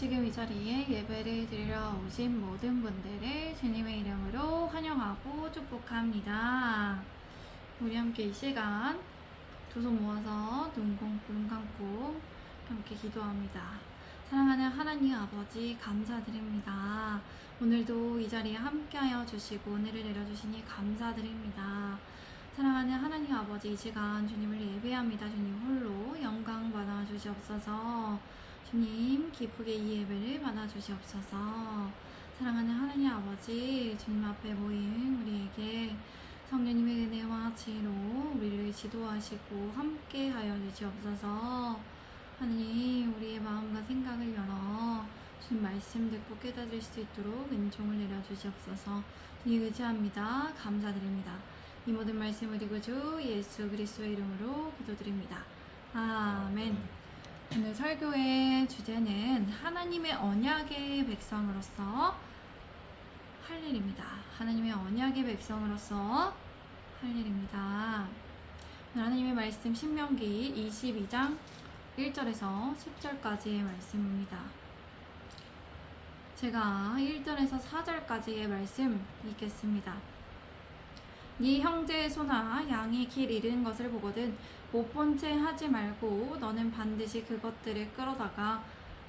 지금 이 자리에 예배를 드리러 오신 모든 분들을 주님의 이름으로 환영하고 축복합니다. 우리 함께 이 시간 두 손 모아서 눈 감고 함께 기도합니다. 사랑하는 하나님 아버지 감사드립니다. 오늘도 이 자리에 함께하여 주시고 은혜를 내려주시니 감사드립니다. 사랑하는 하나님 아버지, 이 시간 주님을 예배합니다. 주님 홀로 영광 받아 주시옵소서. 주님 기쁘게 이 예배를 받아 주시옵소서. 사랑하는 하나님 아버지, 주님 앞에 모인 우리에게 성령님의 은혜와 지혜로 우리를 지도하시고 함께하여 주시옵소서. 하나님, 우리의 마음과 생각을 열어 주님 말씀 듣고 깨달을 수 있도록 은총을 내려주시옵소서. 주님 의지합니다. 감사드립니다. 이 모든 말씀 우리 구주 예수 그리스도의 이름으로 기도드립니다. 아멘. 오늘 설교의 주제는 하나님의 언약의 백성으로서 할 일입니다. 하나님의 언약의 백성으로서 할 일입니다. 하나님의 말씀 신명기 22장 1절에서 10절까지의 말씀입니다. 제가 1절에서 4절까지의 말씀 읽겠습니다. 네 형제의 소나 양이 길 잃은 것을 보거든 못 본 채 하지 말고 너는 반드시 그것들을 끌어다가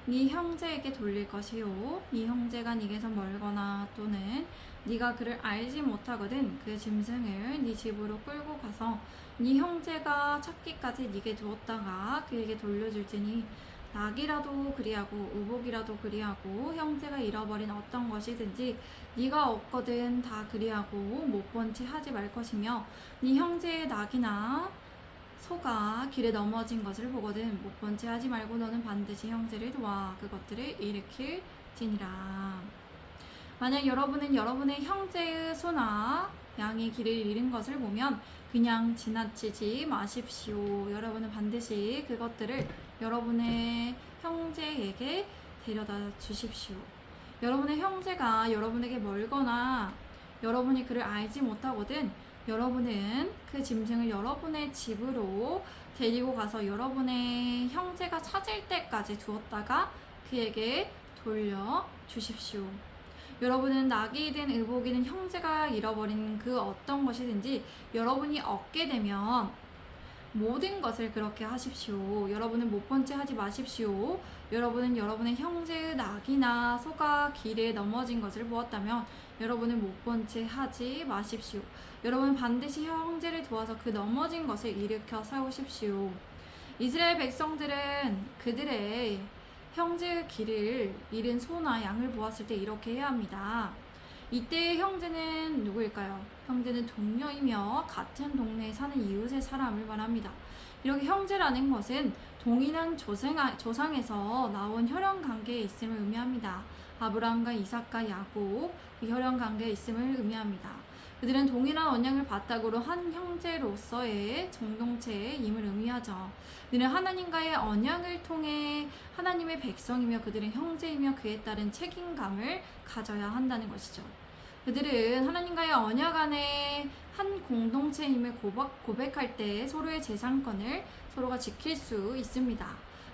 네 형제에게 돌릴 것이요, 네 형제가 네게서 멀거나 또는 네가 그를 알지 못하거든 그 짐승을 네 집으로 끌고 가서 네 형제가 찾기까지 네게 두었다가 그에게 돌려줄지니 낙이라도 그리하고 의복이라도 그리하고 형제가 잃어버린 어떤 것이든지 네가 얻거든 다 그리하고 못 본 채 하지 말 것이며, 네 형제의 낙이나 소가 길에 넘어진 것을 보거든 못 본 채 하지 말고 너는 반드시 형제를 도와 그것들을 일으킬지니라. 만약 여러분은 여러분의 형제의 소나 양이 길을 잃은 것을 보면 그냥 지나치지 마십시오. 여러분은 반드시 그것들을 여러분의 형제에게 데려다 주십시오. 여러분의 형제가 여러분에게 멀거나 여러분이 그를 알지 못하거든 여러분은 그 짐승을 여러분의 집으로 데리고 가서 여러분의 형제가 찾을 때까지 두었다가 그에게 돌려 주십시오. 여러분은 낙이든 의복이든 형제가 잃어버린 그 어떤 것이든지 여러분이 얻게 되면 모든 것을 그렇게 하십시오. 여러분은 못 본 채 하지 마십시오. 여러분은 여러분의 형제의 낙이나 소가 길에 넘어진 것을 보았다면 여러분은 못 본 채 하지 마십시오. 여러분은 반드시 형제를 도와서 그 넘어진 것을 일으켜 세우십시오. 이스라엘 백성들은 그들의 형제의 길을 잃은 소나 양을 보았을 때 이렇게 해야 합니다. 이때의 형제는 누구일까요? 형제는 동료이며 같은 동네에 사는 이웃의 사람을 말합니다. 이렇게 형제라는 것은 동일한 조상에서 나온 혈연관계에 있음을 의미합니다. 아브라함과 이삭과 야곱, 그 혈연관계에 있음을 의미합니다. 그들은 동일한 언약을 바탕으로 한 형제로서의 공동체임을 의미하죠. 그들은 하나님과의 언약을 통해 하나님의 백성이며 그들은 형제이며 그에 따른 책임감을 가져야 한다는 것이죠. 그들은 하나님과의 언약 안에 한 공동체임을 고백할 때 서로의 재산권을 서로가 지킬 수 있습니다.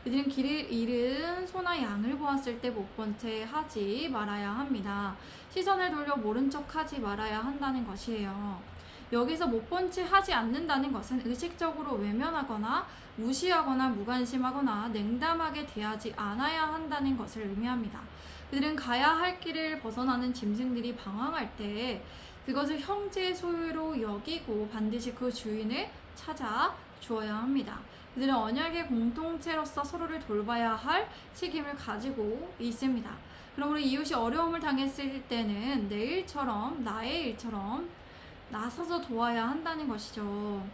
그들은 길을 잃은 소나 양을 보았을 때 못 본 채 하지 말아야 합니다. 시선을 돌려 모른 척 하지 말아야 한다는 것이에요. 여기서 못 본 채 하지 않는다는 것은 의식적으로 외면하거나 무시하거나 무관심하거나 냉담하게 대하지 않아야 한다는 것을 의미합니다. 그들은 가야 할 길을 벗어나는 짐승들이 방황할 때 그것을 형제의 소유로 여기고 반드시 그 주인을 찾아 주어야 합니다. 그들은 언약의 공동체로서 서로를 돌봐야 할 책임을 가지고 있습니다. 그러므로 이웃이 어려움을 당했을 때는 내 일처럼 나의 일처럼 나서서 도와야 한다는 것이죠.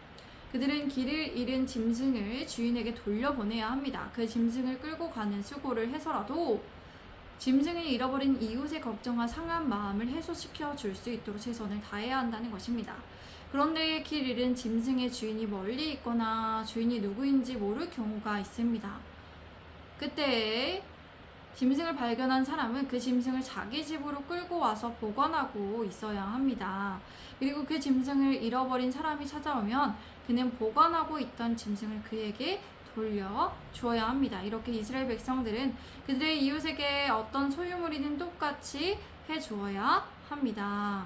그들은 길을 잃은 짐승을 주인에게 돌려보내야 합니다. 그 짐승을 끌고 가는 수고를 해서라도 짐승을 잃어버린 이웃의 걱정과 상한 마음을 해소시켜 줄 수 있도록 최선을 다해야 한다는 것입니다. 그런데 길 잃은 짐승의 주인이 멀리 있거나 주인이 누구인지 모를 경우가 있습니다. 그때 짐승을 발견한 사람은 그 짐승을 자기 집으로 끌고 와서 보관하고 있어야 합니다. 그리고 그 짐승을 잃어버린 사람이 찾아오면 그는 보관하고 있던 짐승을 그에게 돌려 주어야 합니다. 이렇게 이스라엘 백성들은 그들의 이웃에게 어떤 소유물이든 똑같이 해 주어야 합니다.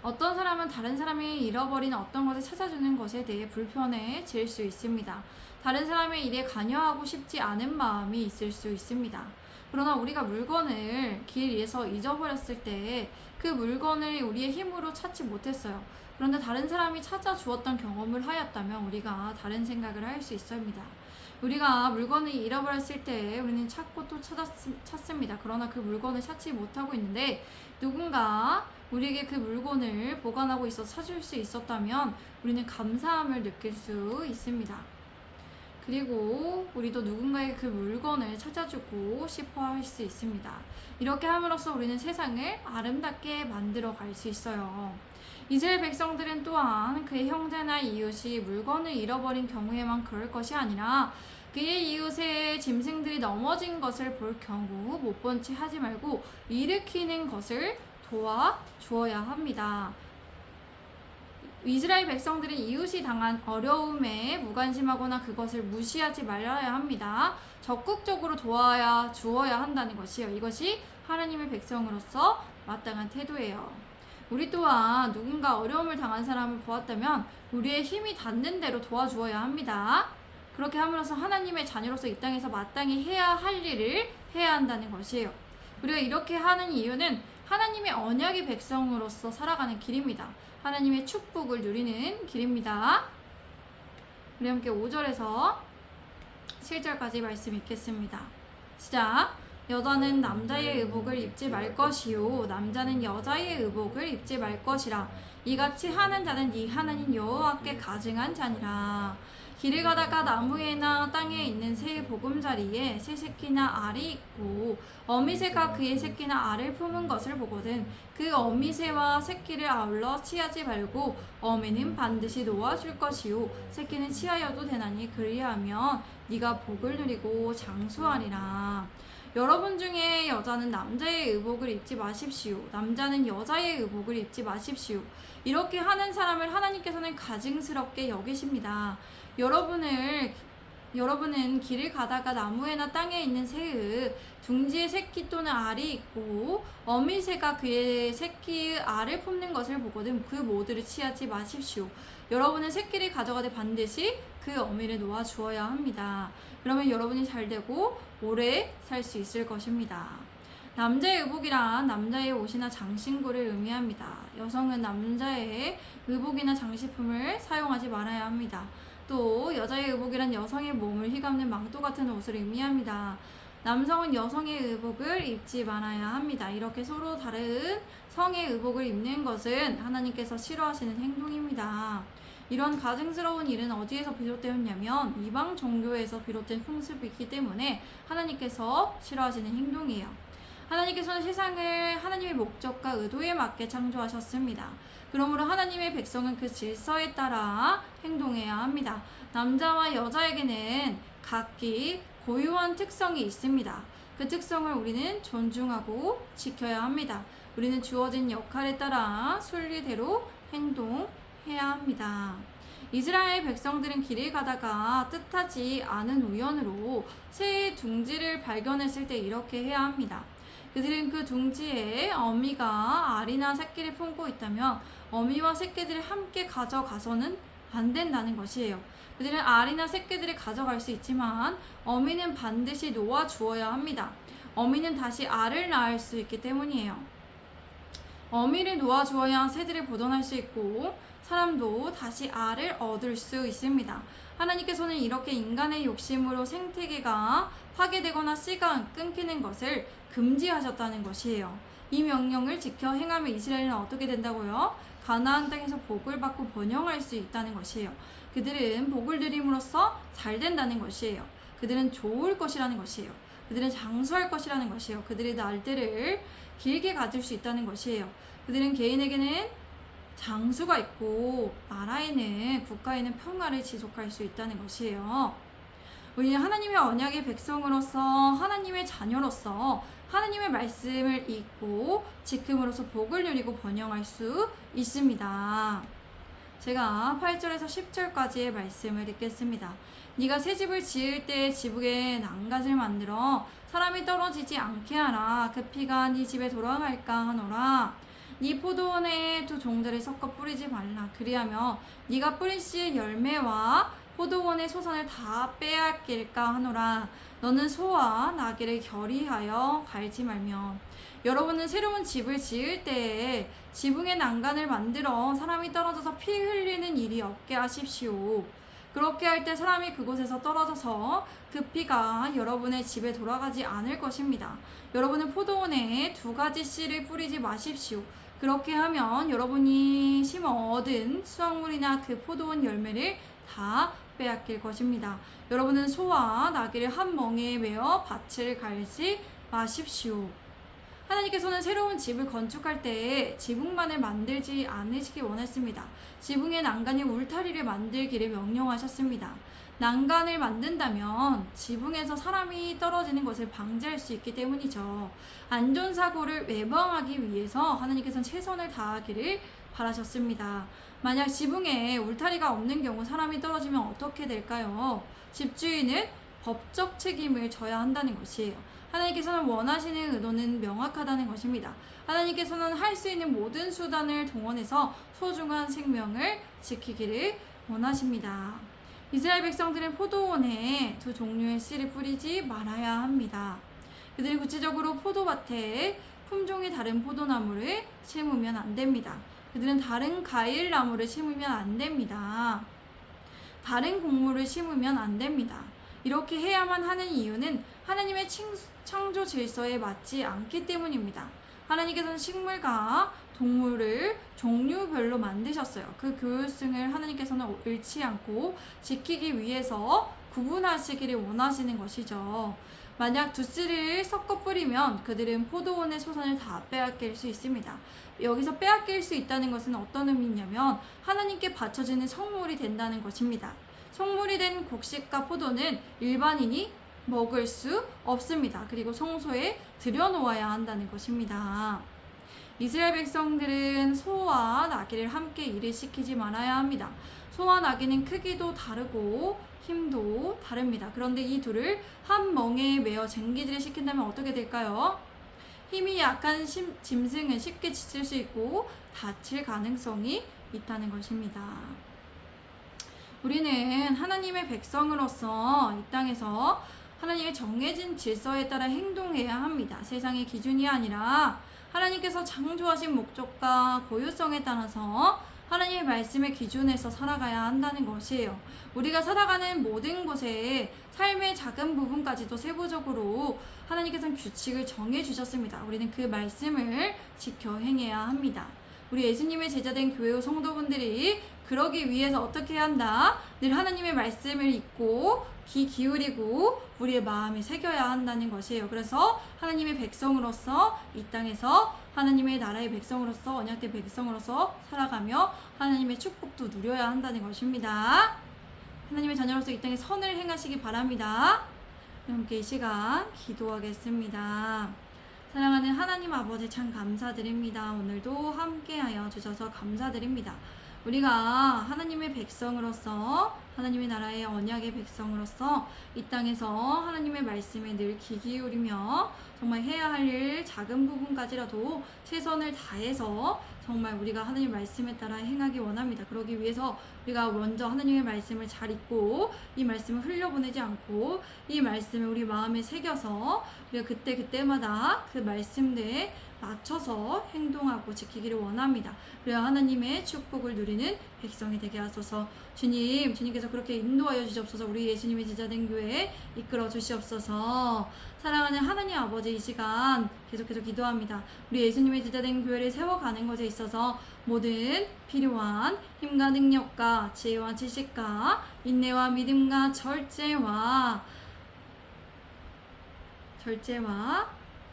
어떤 사람은 다른 사람이 잃어버린 어떤 것을 찾아주는 것에 대해 불편해질 수 있습니다. 다른 사람의 일에 관여하고 싶지 않은 마음이 있을 수 있습니다. 그러나 우리가 물건을 길 위에서 잊어버렸을 때 그 물건을 우리의 힘으로 찾지 못했어요. 그런데 다른 사람이 찾아주었던 경험을 하였다면 우리가 다른 생각을 할 수 있습니다. 우리가 물건을 잃어버렸을 때 우리는 찾고 또 찾습니다. 그러나 그 물건을 찾지 못하고 있는데 누군가 우리에게 그 물건을 보관하고 있어 찾을 수 있었다면 우리는 감사함을 느낄 수 있습니다. 그리고 우리도 누군가의 그 물건을 찾아주고 싶어 할 수 있습니다. 이렇게 함으로써 우리는 세상을 아름답게 만들어 갈 수 있어요. 이스라엘 백성들은 또한 그의 형제나 이웃이 물건을 잃어버린 경우에만 그럴 것이 아니라 그의 이웃의 짐승들이 넘어진 것을 볼 경우 못 본 채 하지 말고 일으키는 것을 도와주어야 합니다. 이스라엘 백성들은 이웃이 당한 어려움에 무관심하거나 그것을 무시하지 말아야 합니다. 적극적으로 주어야 한다는 것이요. 이것이 하나님의 백성으로서 마땅한 태도예요. 우리 또한 누군가 어려움을 당한 사람을 보았다면 우리의 힘이 닿는 대로 도와주어야 합니다. 그렇게 함으로써 하나님의 자녀로서 이 땅에서 마땅히 해야 할 일을 해야 한다는 것이에요. 우리가 이렇게 하는 이유는 하나님의 언약의 백성으로서 살아가는 길입니다. 하나님의 축복을 누리는 길입니다. 우리 함께 5절에서 7절까지 말씀 읽겠습니다. 시작! 여자는 남자의 의복을 입지 말 것이요 남자는 여자의 의복을 입지 말 것이라. 이같이 하는 자는 네 하나님 여호와께 가증한 자니라. 길을 가다가 나무에나 땅에 있는 새의 보금자리에 새 새끼나 알이 있고 어미새가 그의 새끼나 알을 품은 것을 보거든 그 어미새와 새끼를 아울러 치하지 말고 어미는 반드시 놓아줄 것이요 새끼는 치하여도 되나니 그리하면 네가 복을 누리고 장수하리라. 여러분 중에 여자는 남자의 의복을 입지 마십시오. 남자는 여자의 의복을 입지 마십시오. 이렇게 하는 사람을 하나님께서는 가증스럽게 여기십니다. 여러분은 길을 가다가 나무에나 땅에 있는 새의 둥지에 새끼 또는 알이 있고 어미새가 그의 새끼의 알을 품는 것을 보거든 그 모두를 취하지 마십시오. 여러분은 새끼를 가져가되 반드시 그 어미를 놓아 주어야 합니다. 그러면 여러분이 잘되고 오래 살 수 있을 것입니다. 남자의 의복이란 남자의 옷이나 장신구를 의미합니다. 여성은 남자의 의복이나 장식품을 사용하지 말아야 합니다. 또 여자의 의복이란 여성의 몸을 휘감는 망토 같은 옷을 의미합니다. 남성은 여성의 의복을 입지 말아야 합니다. 이렇게 서로 다른 성의 의복을 입는 것은 하나님께서 싫어하시는 행동입니다. 이런 가증스러운 일은 어디에서 비롯되었냐면 이방 종교에서 비롯된 풍습이기 때문에 하나님께서 싫어하시는 행동이에요. 하나님께서는 세상을 하나님의 목적과 의도에 맞게 창조하셨습니다. 그러므로 하나님의 백성은 그 질서에 따라 행동해야 합니다. 남자와 여자에게는 각기 고유한 특성이 있습니다. 그 특성을 우리는 존중하고 지켜야 합니다. 우리는 주어진 역할에 따라 순리대로 행동해야 합니다. 이스라엘 백성들은 길을 가다가 뜻하지 않은 우연으로 새의 둥지를 발견했을 때 이렇게 해야 합니다. 그들은 그 둥지에 어미가 알이나 새끼를 품고 있다면 어미와 새끼들을 함께 가져가서는 안 된다는 것이에요. 그들은 알이나 새끼들을 가져갈 수 있지만 어미는 반드시 놓아 주어야 합니다. 어미는 다시 알을 낳을 수 있기 때문이에요. 어미를 놓아 주어야 새들을 보존할 수 있고 사람도 다시 알을 얻을 수 있습니다. 하나님께서는 이렇게 인간의 욕심으로 생태계가 파괴되거나 씨가 끊기는 것을 금지하셨다는 것이에요. 이 명령을 지켜 행하면 이스라엘은 어떻게 된다고요? 가나안 땅에서 복을 받고 번영할 수 있다는 것이에요. 그들은 복을 누림으로써 잘 된다는 것이에요. 그들은 좋을 것이라는 것이에요. 그들은 장수할 것이라는 것이에요. 그들의 날들을 길게 가질 수 있다는 것이에요. 그들은 개인에게는 장수가 있고 나라에는 국가에는 평화를 지속할 수 있다는 것이에요. 우리는 하나님의 언약의 백성으로서 하나님의 자녀로서 하나님의 말씀을 읽고 지킴으로써 복을 누리고 번영할 수 있습니다. 제가 8절에서 10절까지의 말씀을 읽겠습니다. 네가 새 집을 지을 때 지붕에 난간을 만들어 사람이 떨어지지 않게 하라. 그 피가 네 집에 돌아갈까 하노라. 네 포도원에 두 종자를 섞어 뿌리지 말라. 그리하며 네가 뿌린 씨 열매와 포도원의 소산을 다 빼앗길까 하노라. 너는 소와 나귀를 결의하여 갈지 말며. 여러분은 새로운 집을 지을 때에 지붕에 난간을 만들어 사람이 떨어져서 피 흘리는 일이 없게 하십시오. 그렇게 할 때 사람이 그곳에서 떨어져서 그 피가 여러분의 집에 돌아가지 않을 것입니다. 여러분은 포도원에 두 가지 씨를 뿌리지 마십시오. 그렇게 하면 여러분이 심어 얻은 수확물이나 그 포도원 열매를 다 빼앗길 것입니다. 여러분은 소와 나귀를 한 멍에에 메어 밭을 갈지 마십시오. 하나님께서는 새로운 집을 건축할 때에 지붕만을 만들지 않으시기 원했습니다. 지붕에 난간이 울타리를 만들기를 명령하셨습니다. 난간을 만든다면 지붕에서 사람이 떨어지는 것을 방지할 수 있기 때문이죠. 안전사고를 예방하기 위해서 하나님께서는 최선을 다하기를 바라셨습니다. 만약 지붕에 울타리가 없는 경우 사람이 떨어지면 어떻게 될까요? 집주인은 법적 책임을 져야 한다는 것이에요. 하나님께서는 원하시는 의도는 명확하다는 것입니다. 하나님께서는 할 수 있는 모든 수단을 동원해서 소중한 생명을 지키기를 원하십니다. 이스라엘 백성들은 포도원에 두 종류의 씨를 뿌리지 말아야 합니다. 그들이 구체적으로 포도밭에 품종이 다른 포도나무를 심으면 안 됩니다. 그들은 다른 과일나무를 심으면 안 됩니다. 다른 곡물을 심으면 안 됩니다. 이렇게 해야만 하는 이유는 하나님의 창조 질서에 맞지 않기 때문입니다. 하나님께서는 식물과 동물을 종류별로 만드셨어요. 그 교육성을 하나님께서는 잃지 않고 지키기 위해서 구분하시기를 원하시는 것이죠. 만약 두 씨를 섞어 뿌리면 그들은 포도원의 소산을 다 빼앗길 수 있습니다. 여기서 빼앗길 수 있다는 것은 어떤 의미냐면 하나님께 바쳐지는 성물이 된다는 것입니다. 성물이 된 곡식과 포도는 일반인이 먹을 수 없습니다. 그리고 성소에 들여놓아야 한다는 것입니다. 이스라엘 백성들은 소와 나귀를 함께 일을 시키지 말아야 합니다. 소와 나귀는 크기도 다르고 힘도 다릅니다. 그런데 이 둘을 한 멍에에 메어 쟁기질을 시킨다면 어떻게 될까요? 힘이 약한 짐승은 쉽게 지칠 수 있고 다칠 가능성이 있다는 것입니다. 우리는 하나님의 백성으로서 이 땅에서 하나님의 정해진 질서에 따라 행동해야 합니다. 세상의 기준이 아니라 하나님께서 창조하신 목적과 고유성에 따라서 하나님의 말씀의 기준에서 살아가야 한다는 것이에요. 우리가 살아가는 모든 곳에 삶의 작은 부분까지도 세부적으로 하나님께서는 규칙을 정해 주셨습니다. 우리는 그 말씀을 지켜 행해야 합니다. 우리 예수님의 제자된 교회 성도분들이 그러기 위해서 어떻게 해야 한다? 늘 하나님의 말씀을 읽고 귀 기울이고 우리의 마음에 새겨야 한다는 것이에요. 그래서 하나님의 백성으로서 이 땅에서 하나님의 나라의 백성으로서 언약된 백성으로서 살아가며 하나님의 축복도 누려야 한다는 것입니다. 하나님의 자녀로서 이 땅에 선을 행하시기 바랍니다. 함께 이 시간 기도하겠습니다. 사랑하는 하나님 아버지 참 감사드립니다. 오늘도 함께하여 주셔서 감사드립니다. 우리가 하나님의 백성으로서 하나님의 나라의 언약의 백성으로서 이 땅에서 하나님의 말씀에 늘 귀 기울이며 정말 해야 할 일 작은 부분까지라도 최선을 다해서 정말 우리가 하나님의 말씀에 따라 행하기 원합니다. 그러기 위해서 우리가 먼저 하나님의 말씀을 잘 읽고 이 말씀을 흘려보내지 않고 이 말씀을 우리 마음에 새겨서 우리가 그때마다 그 말씀대에 맞춰서 행동하고 지키기를 원합니다. 그래야 하나님의 축복을 누리는 백성이 되게 하소서. 주님께서 그렇게 인도하여 주시옵소서. 우리 예수님의 제자된 교회에 이끌어 주시옵소서. 사랑하는 하나님 아버지, 이 시간 계속해서 기도합니다. 우리 예수님의 제자된 교회를 세워가는 것에 있어서 모든 필요한 힘과 능력과 지혜와 지식과 인내와 믿음과 절제와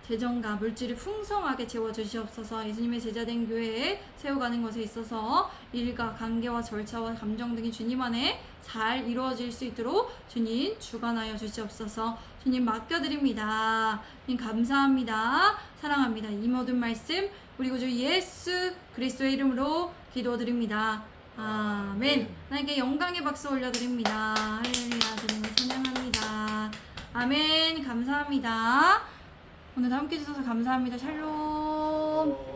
재정과 물질을 풍성하게 채워주시옵소서. 예수님의 제자된 교회에 세워가는 것에 있어서 일과 관계와 절차와 감정 등이 주님 안에 잘 이루어질 수 있도록 주님 주관하여 주시옵소서. 주님 맡겨드립니다. 주님 감사합니다. 사랑합니다. 이 모든 말씀 우리 구주 예수 그리스도의 이름으로 기도드립니다. 아멘. 하나님께 영광의 박수 올려드립니다. 할렐루야. 주님을 찬양합니다. 아멘. 감사합니다. 오늘도 함께 해주셔서 감사합니다. 샬롬.